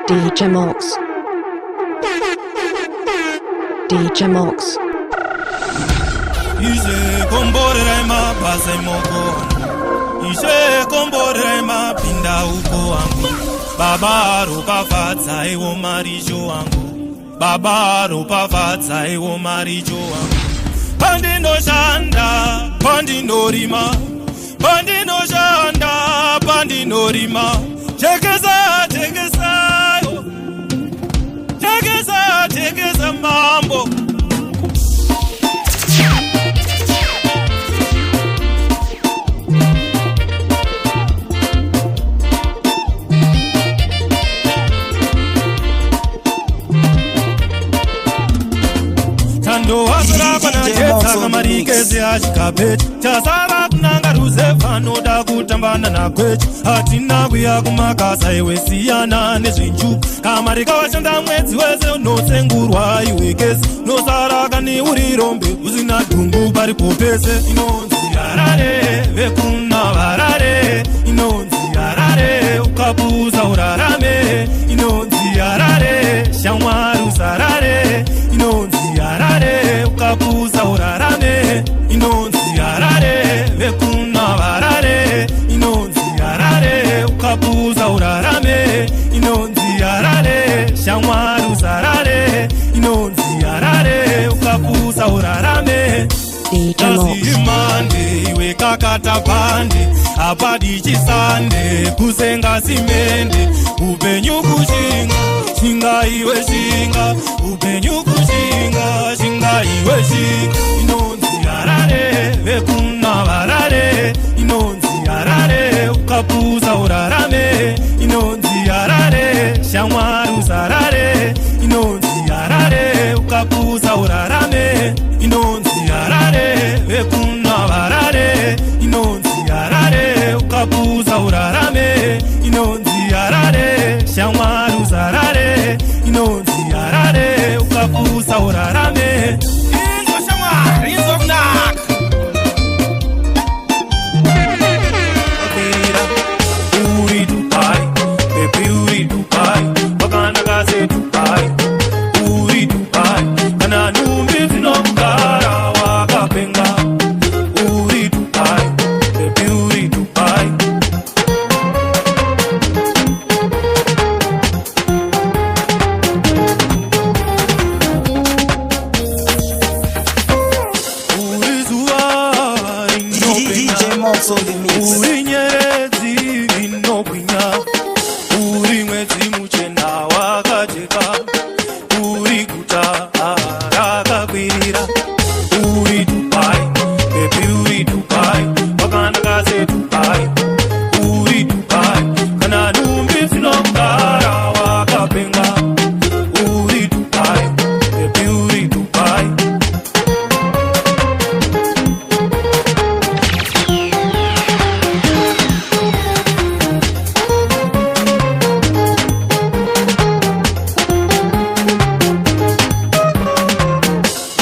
DJ Mox. DJ Mox. Ije kombore ma base moko. Ije kombore ma pinda uko wangu. Baba rukafadza iwo marijo wangu. Baba rukafadza iwo marijo wangu. Pandinoshanda, pandinорima. Pandinoshanda, pandinорima. Chekesa, chekesa. Chekesa, chekesa mambo. Tando wasra pana chetsa kamarikezi achikapeti chasara kunanga ruzevano da kutambana na kwechi hatina kuya kumakasa iwe siyana nezvenjuku kamarika washanda mwedzi wese unotsengurwa iwe kesi nosara kani uri rombe usina dhumbu paripo pese inonzi harare vekuna varare inonzi harare ukapusa urarame inonzi harare shamwari usarare inonzi harare ukapusa urarame inonzi harare vekuna varare inonzi harare ukapusa urarame inonzi harare shamwari usarare inonzi harare ukapusa urarame Imande iwe kakata pande apadi chisande kusenga simende upenyu kushinga shinga iwe shinga upenyu kushinga shinga iwe shinga inonzi harare vekuna varare inonzi harare ukapusa urarame inonzi harare shamwari usarare inonzi harare ukapusa urarame inonzi harare vekuna varare inonzi harare ukapusa urarame inonzi harare shamwari usarare inonzi harare ukapusa urarame inzo shamwari inzo kunaka uri Dubai baby uri Dubai wakanda se Dubai uri Dubai kana numbi zinokugara wakapenga uri Dubai baby uri Dubai uri zuwa DJ Mox on the mix. uri nyerezi inokwinya uri mwedzi muchena wakajeka uri guta rakakwirira uri Dubai baby uri Dubai wakanda se Dubai uri Dubai kana numbi zinokugara wakapenga uri Dubai baby uri Dubai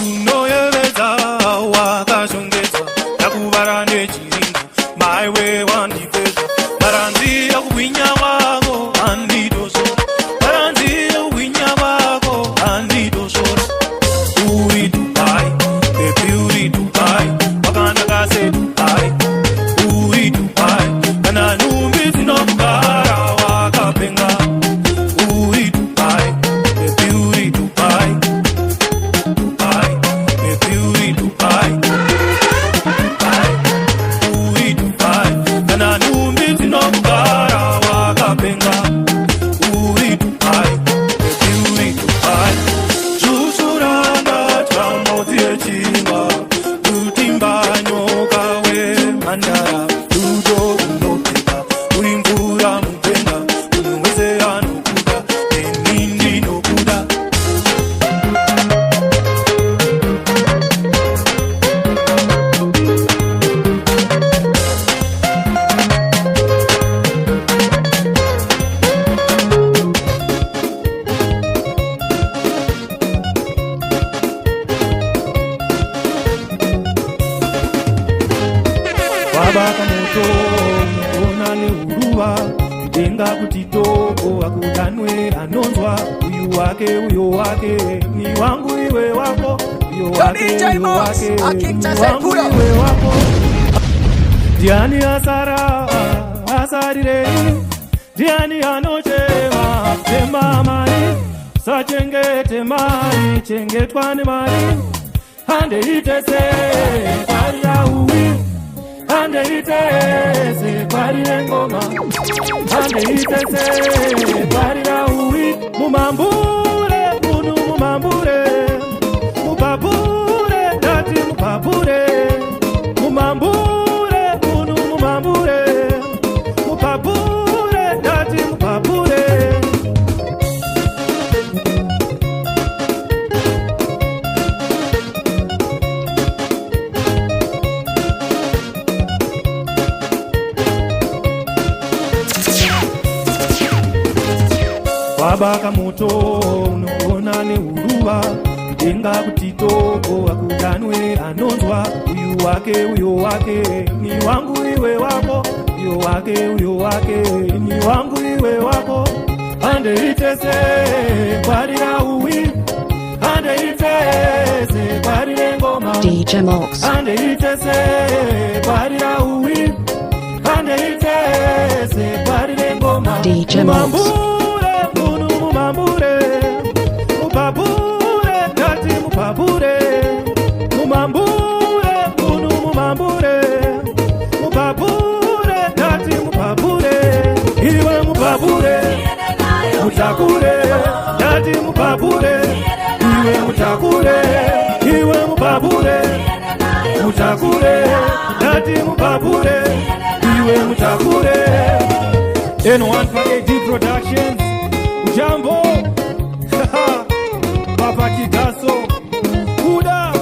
unoyevedza wakashongedzwa yakuvara nechiringo maiwe wandipedza maranzi yakugwinya wako handidosora maranzi yakugwinya wako handidosora uri Dubai baby uri Dubai wakanda se Dubai uri Dubai kana numbi zinokugara wakapenga uri Dubai baby uri Dubai Dubai baby uri Dubai Dubai uri Dubai kana numbi zinokugara wakapenga uri Dubai baby uri Dubai chuchuranga chamodzi echingwa kutimba nyoka wemhandara rudo unopeka uri mvura mupenga munhu wese anokuda neni ndinokuda Baba kamoto unoona neuruva denga kuti toko akudanwe anonzwa uyu wake uyo wake ni wangu iwe wako uyo wake uyo wake ni wangu iwe wako ndiani asarirei ndiani anochema tema mari sachengete mari chengetwa nemari handeitese kwarira uwi handeitese kwarire ngoma handeitese kwarira uwi mumambure munhu mumambure mupapure ndati mupapure mumambure munhu mumambure mupapure ndati mupapure baba kamoto unoona neuruva denga kuti toko akudanwe anonzwa uyu wake uyo wake ni wangu iwe wako uyo wake uyo wake ni wangu iwe wako handeitese kwarira uwi handeitese kwarire ngoma DJ Mox handeitese kwarira uwi handeitese kwarire ngoma DJ Mox mumambure mupapure ndati mupapure mumambure munhu mumambure mupapure ndati mupapure iwe mupapure mutakure ndati mupapure iwe mutakure iwe mupapure mutakure ndati mupapure iwe mutakure N1 AD Productions Jambo Papa Kikaso Kuda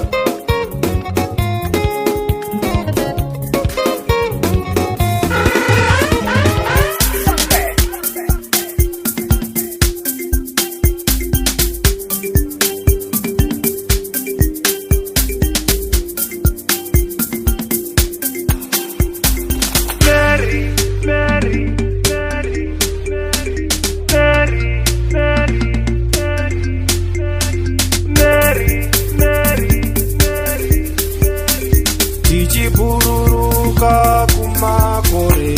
tichibururuka kumakore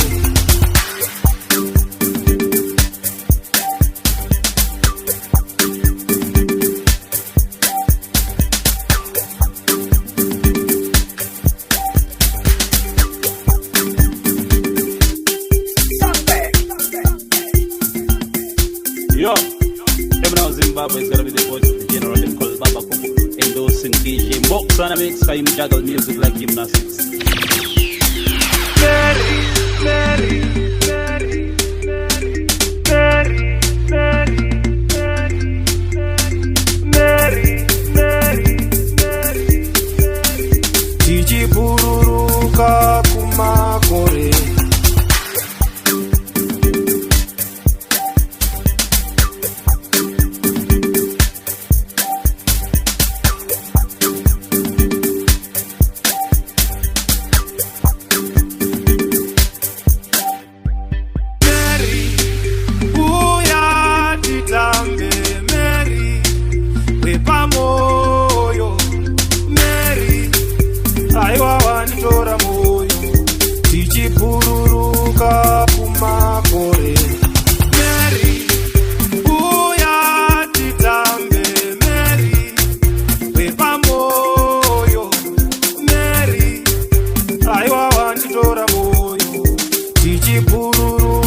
Yo, Eminem Zimbabwe is gonna be the voice of the general they call Baba Kuku, endorsing DJ Mox on a mix for him juggle music like gymnastics. tichibururuka kumakore tichibururuka kumakore Mary uya titambe Mary wepamoyo Mary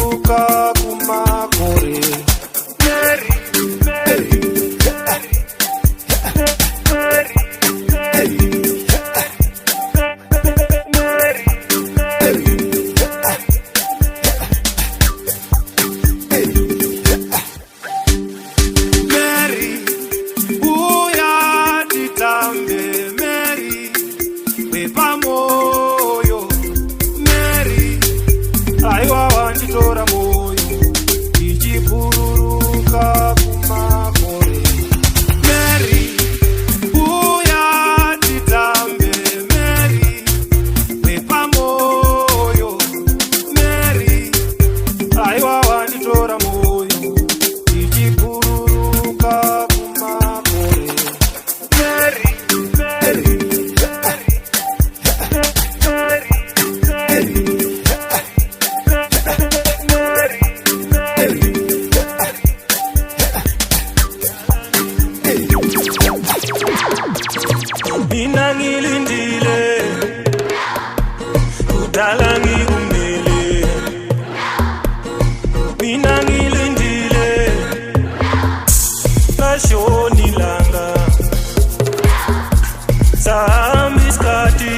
aiwa wanditora moyo tichibururuka kumakore Mary Mary pamoyo Mary aiwa wanditora moyo tichibururuka kumakore Mary uya titambe Mary wepamoyo kudala ngikumele mina ngilindile lashoni langa sahamba isikhathi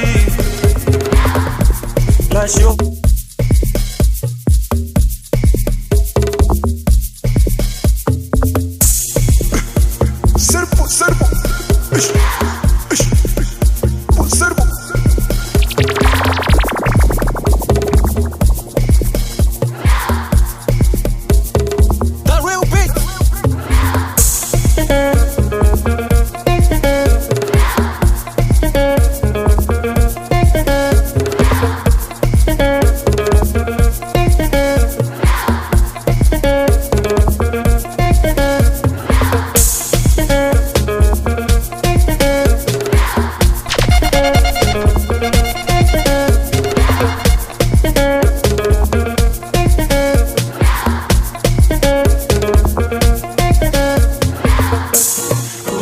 lasho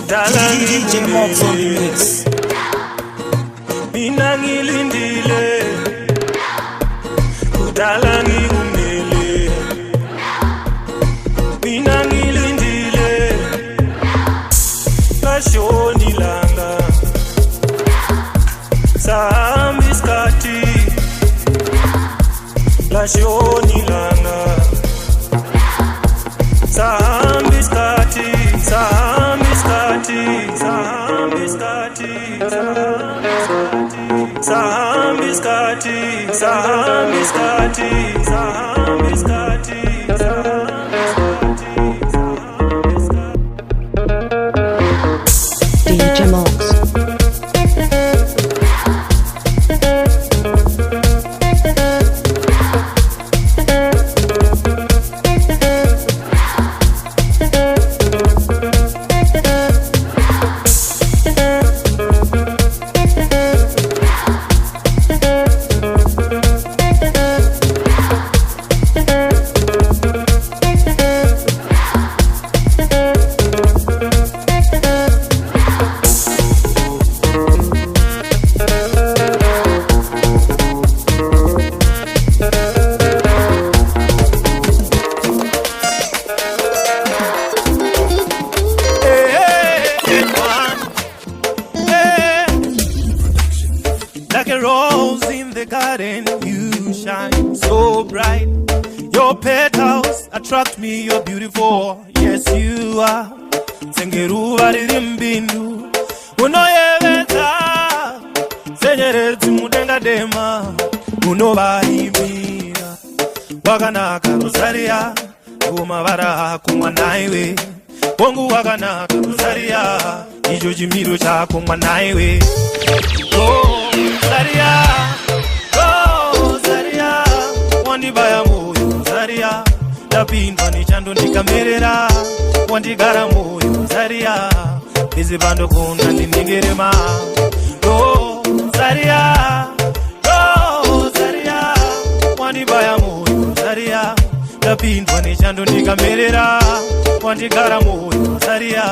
DJ Mox on the mix. Mina ngilindile kudala ngikumele mina ngilindile lashoni langa sahamba isikhathi lashoni langa sahamba isikhathi sahamba isikhathi sahamba isikhathi sahamba isikhathi sahamba isikhathi sahamba isikhathi DJ Mox. Like a rose in the garden, you shine so bright. Your petals attract me, you're beautiful. Yes, you are. Sengeruva rimbindu, unoyeveta. Senyereti mudenga dema, unovaimira. Wakanaka Rosaria, umavara kumwa naiwe. Bongu wakanaka Rosaria, ijo jimiru cha kumwa naiwe. Rosaria, Rosaria, wandibaya moyo Rosaria, ndapindwa nechando ndikamerera, wandigara moyo Rosaria, pese pandokunda ndinyengerema. Rosaria, Rosaria, wandibaya moyo Rosaria, ndapindwa nechando ndikamerera, wandigara moyo Rosaria,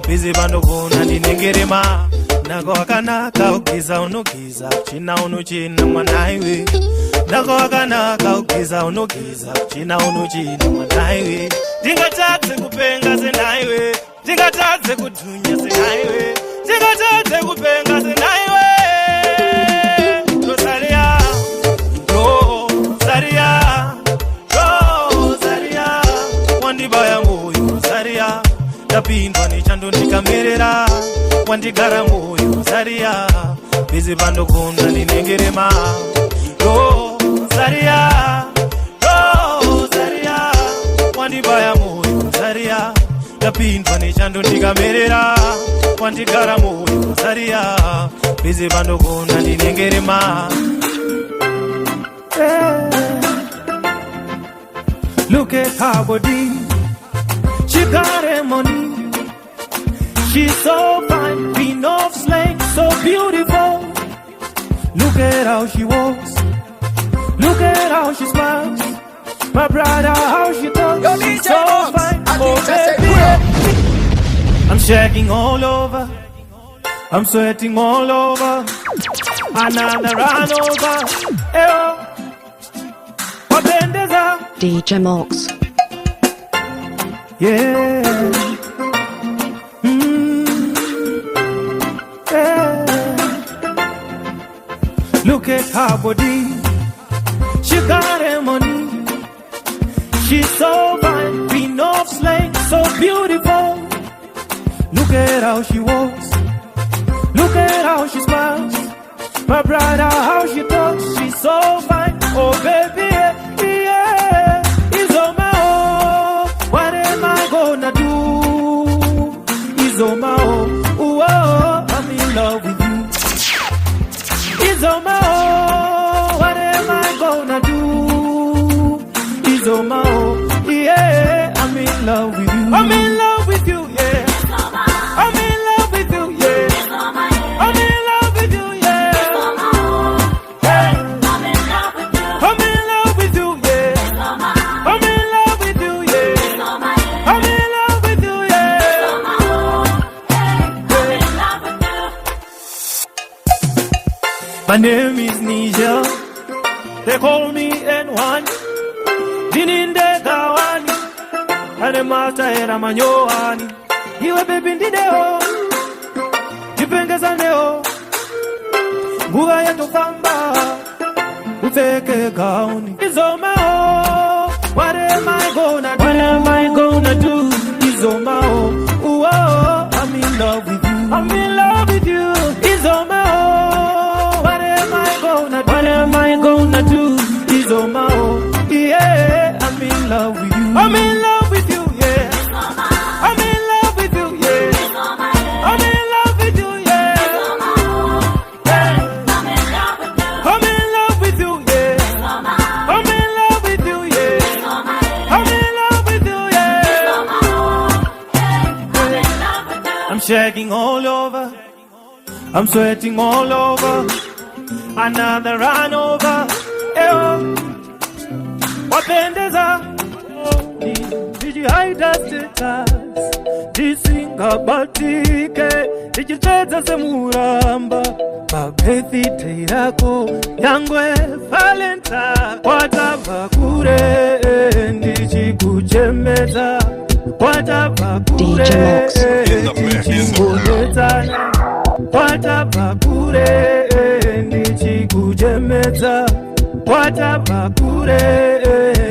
pese pandokunda ndinyengerema. Nako wakanaka ukiza unokiza china unochina mwanaiwe. Nako wakanaka ukiza unokiza china unochina mwanaiwe. Ndingatatse kupenga senaiwe, ndingatatse kudunya senaiwe, ndingatatse kupenga senaiwe. Rosaria, Rosaria, Rosaria, wandibaya moyo Rosaria, ndapindwa nechando ndikamerera, wandigara moyo Rosaria, pese pandokunda ndinyengerema. Rosaria, Rosaria, wandibaya moyo Rosaria, ndapindwa nechando ndikamerera, wandigara moyo Rosaria, pese pandokunda ndinyengerema. Look at her body, she got her money. She's so fine, queen of slang, so beautiful. Look at how she walks, look at how she smiles. My brother, how she talks, she's so fine, oh baby. I'm shaking all over, I'm sweating all over. another run over. Eyo, wapendeza. DJ Mox. Yeah. Yeah. Look at her body. She got her money. She's so fine, queen of slang, so beautiful. Look at how she walks. Look at how she smiles. My brother, how she talks. She's so fine. Oh baby, yeah, yeah. It's on my own. What am I gonna do? It's on my own. Ooh, oh, I'm in love with you. It's on my own. What am I gonna do? It's on my own. Yeah, I'm in love with you. I'm in love with you, yeah. I'm in love with you, yeah. I'm in love with you, yeah. Hey. I'm in love with you, yeah. I'm in love with you, yeah. I'm in love with you, yeah. My name is Nisha. They call me N1. Dininde Gawani. And the master era manyoani. Iwe baby ndideo. Jipengeza ndeo. Nguva yetu famba. Ufeke gauni. Izo mao. What am I gonna do? What am I gonna do? Izo mao. Ooh, oh, I'm in love with you. I'm in love with you. Izo mao. What am I gonna do? What am I gonna do? Izo mao. Yeah, I'm in love with you. I'm in love with you, yeah. I'm in love with you, yeah. I'm in love with you, yeah. I'm in love with you, yeah. I'm in love with you, yeah. I'm in love with you, yeah. I'm shaking all over. I'm sweating all over. Another run over. Eyo. Wapendeza. Did you hide us status? Disingabatike. Did you cheza semuramba? Babethi teirako. Yangwe Valenta. Watabakure. Ndichi kuchemeza. Watabakure. DJ Mox. Ndichi kumetana. Watabakure. Ndichi kuchemeza. Watabakure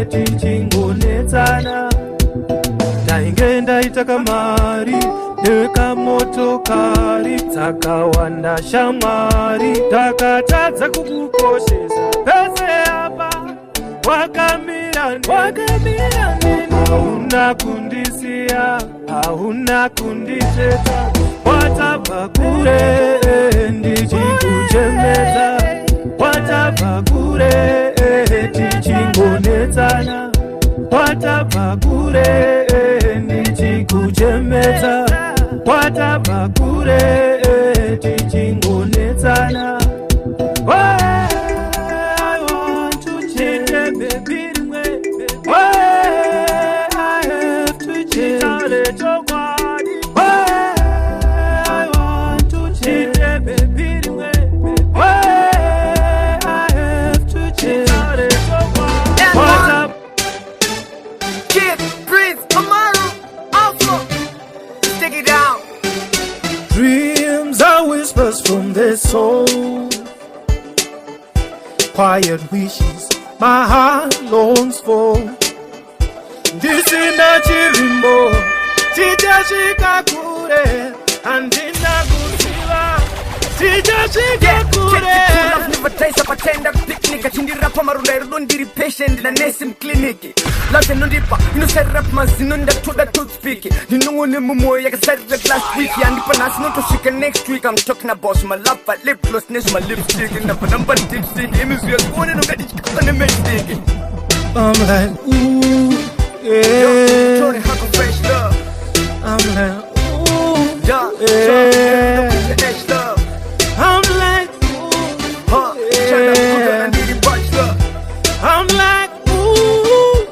tichingonetsana. Taingenda itakamari nekamotokari dzakawanda shamwari. Takatadza kukukoshesa pese apa wakamira nini. Hauna kundisiya, hauna kunditeta. Watabakure ndichikuchemeza. Watabakure tichingonetsana. Watabakure ndichikuchemeza. Watabakure tichingonetsana. I want to change, baby. I have to change. I want to change, baby. What's up? Kid, Prince, Amaru, Alpha. Stick it down. Dreams are whispers from their soul. Quiet wishes my heart longs for. This in the chirimbo. Chijashika kure. Andina gusiwa. Chijashika kure. Never taste up a tender picnic. I chindi rap marunda don't be patient in a nursing clinic. Love and nondipa, you know set rap mazinunda to the toothpick. You know when you mumo I said that last week and the panas not to shake next week. I'm talking about my love, but lip glossness, my lipstick and the number tipsy. Amos we are going to get it on the mistake. I'm like ooh, yeah. Tony Hawk fresh love. I'm like ooh, yeah. Love. I'm like huh? Yeah. I'm like ooh,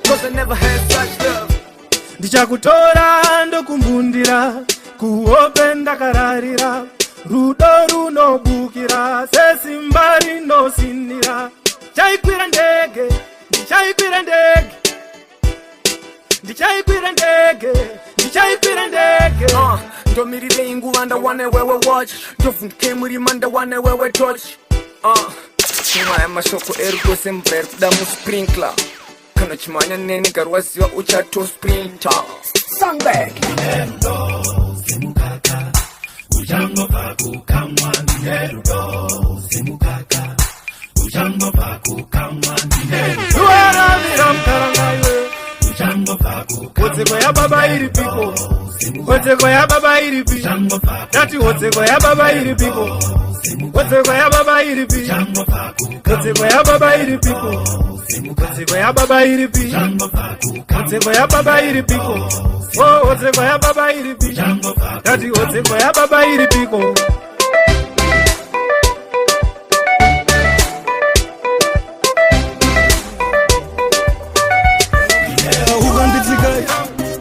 'cause I never had such love. Ndichakutora ndokumbundira kuope ndakararira rudo runobukira sesimba rinosinira. Ndichaikwira ndege, ndichaikwira ndege, ndichaikwira ndege, ndichaikwira ndege. Ndomirire inguva ndawane wewe watch, ndovhunduke murima ndawane wewe touch. Nyuma yamashoko erugose mvura iri kuda musprinkler. Kana chimanya nene garwaziva uchato sprinter. Sangback. Ujambo paku kamwa ndinerudo simukaka. Ujambo paku kamwa ndinerudo. Luara miram karangaiwe. Ujambo paku kamwa. Hotseko ya baba iri pipo. Hotseko ya baba iri pipo. Dati hotseko ya baba iri pipo. Hotseko ya baba iri pipo. Hotseko ya baba iri pipo. Hotseko ya baba iri pipo. Hotseko ya baba iri pipo. Oh, hotseko ya baba iri pipo. Dati hotseko ya baba iri pipo.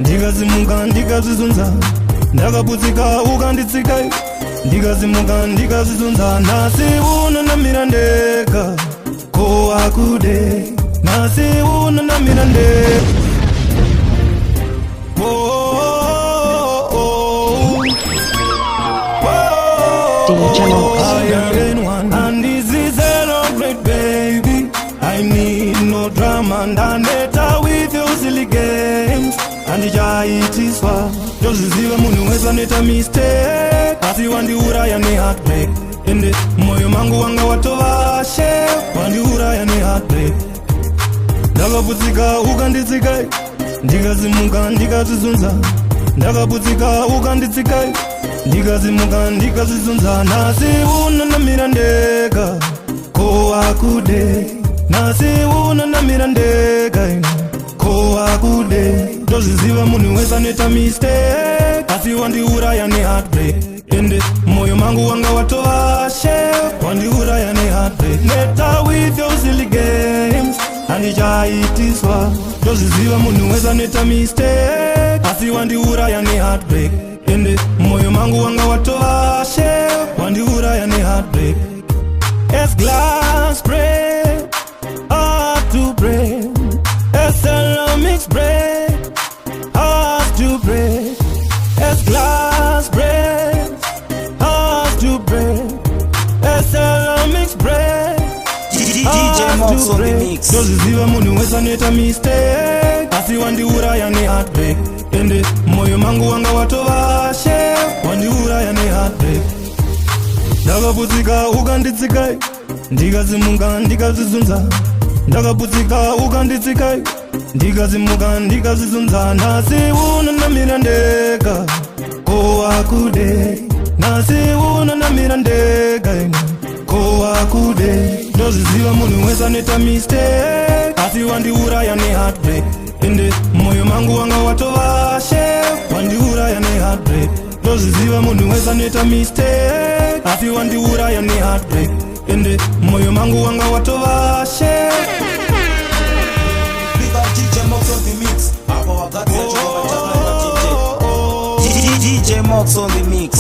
Ndikazimuka ndikazizunza ndakaputsika ukanditsikai ndikazimuka ndikazizunza nasi unonamira ndeka ko akude nasi unonamira ndeka DJ Mox. And this is celebrate baby. I need no drama and I with you silly games. And ndijaitiswa ndoziziva munhu wese anoita mistake asi wandiuraya neheartbreak ende moyo mangu wanga watovashe wandiuraya neheartbreak ndakaputsika ukanditsikai ndikazimuka ndikazizunza ndakaputsika ukanditsikai ndikazimuka ndikazizunza nasi unonamira ndeka ko akude nasi unonamira ndeka ko akude ndoziziva munhu wese anoita mistake asi wandiuraya neheartbreak ende moyo mangu wanga watovashe wandiuraya neheartbreak neta with your silly games handichaitiswa ndoziziva munhu wese anoita mistake asi wandiuraya neheartbreak ende moyo mangu wanga watovashe wandiuraya neheartbreak. As glass break hard to break, as ceramics break hard to break, as glass break hard to break, as ceramics break DJ Mox on the mix. ndoziziva munhu wese anoita mistake asi wandiuraya neheartbreak ende moyo mangu wanga watovashe wandiuraya neheartbreak ndakaputsika ukanditsikai ndikazimuka ndikazizunza ndakaputsika ukanditsikai ndikazimuka ndikazizunza nasi unonamira ndeka ko akude nasi unonamira ndeka ko akude ndoziziva munhu wese anoita mistake asi wandiuraya neheartbreak ende moyo mangu wanga watovashe wandiuraya neheartbreak ndoziziva munhu wese anoita mistake asi wandiuraya neheartbreak ende moyo mangu wanga watovashe. DJ Mox on the mix. DJ Mox on the mix.